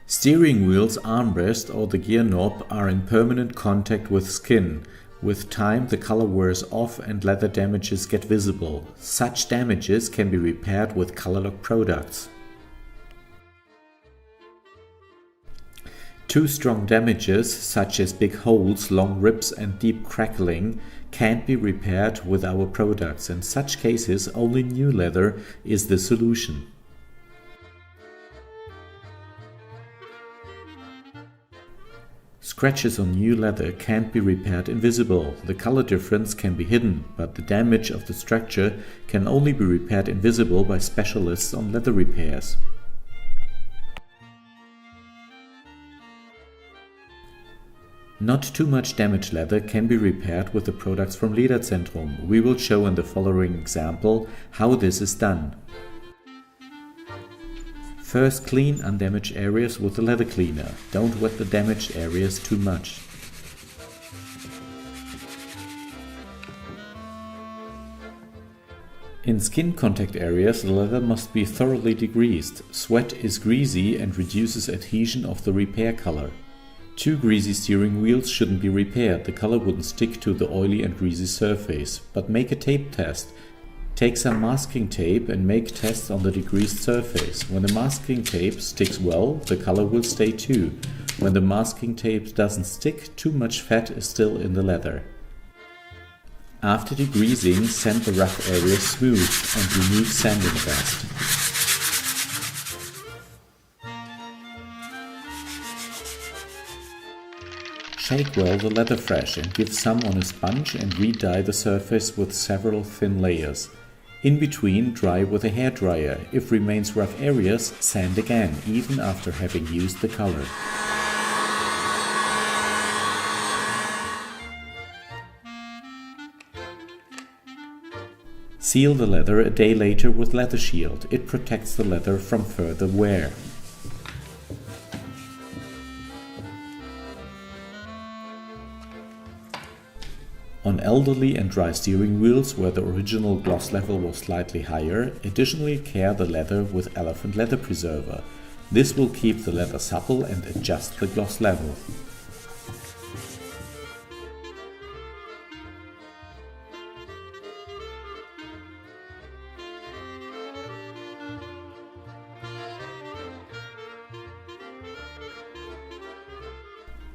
Steering wheel's armrest or the gear knob are in permanent contact with skin. With time, the color wears off and leather damages get visible. Such damages can be repaired with Colourlock products. Too strong damages, such as big holes, long rips and deep crackling, can't be repaired with our products. In such cases, only new leather is the solution. Scratches on new leather can't be repaired invisible. The color difference can be hidden, but the damage of the structure can only be repaired invisible by specialists on leather repairs. Not too much damaged leather can be repaired with the products from Lederzentrum. We will show in the following example how this is done. First, clean undamaged areas with the leather cleaner. Don't wet the damaged areas too much. In skin contact areas, the leather must be thoroughly degreased. Sweat is greasy and reduces adhesion of the repair color. Too greasy steering wheels shouldn't be repaired, the color wouldn't stick to the oily and greasy surface. But make a tape test. Take some masking tape and make tests on the degreased surface. When the masking tape sticks well, the color will stay too. When the masking tape doesn't stick, too much fat is still in the leather. After degreasing, sand the rough areas smooth and remove sanding dust. Shake well the leather fresh and give some on a sponge and re-dye the surface with several thin layers. In between, dry with a hairdryer. If remains rough areas, sand again, even after having used the color. Seal the leather a day later with leather shield. It protects the leather from further wear. On elderly and dry steering wheels where the original gloss level was slightly higher, additionally care the leather with elephant leather preserver. This will keep the leather supple and adjust the gloss level.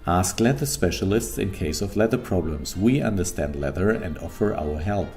Ask leather specialists in case of leather problems. We understand leather and offer our help.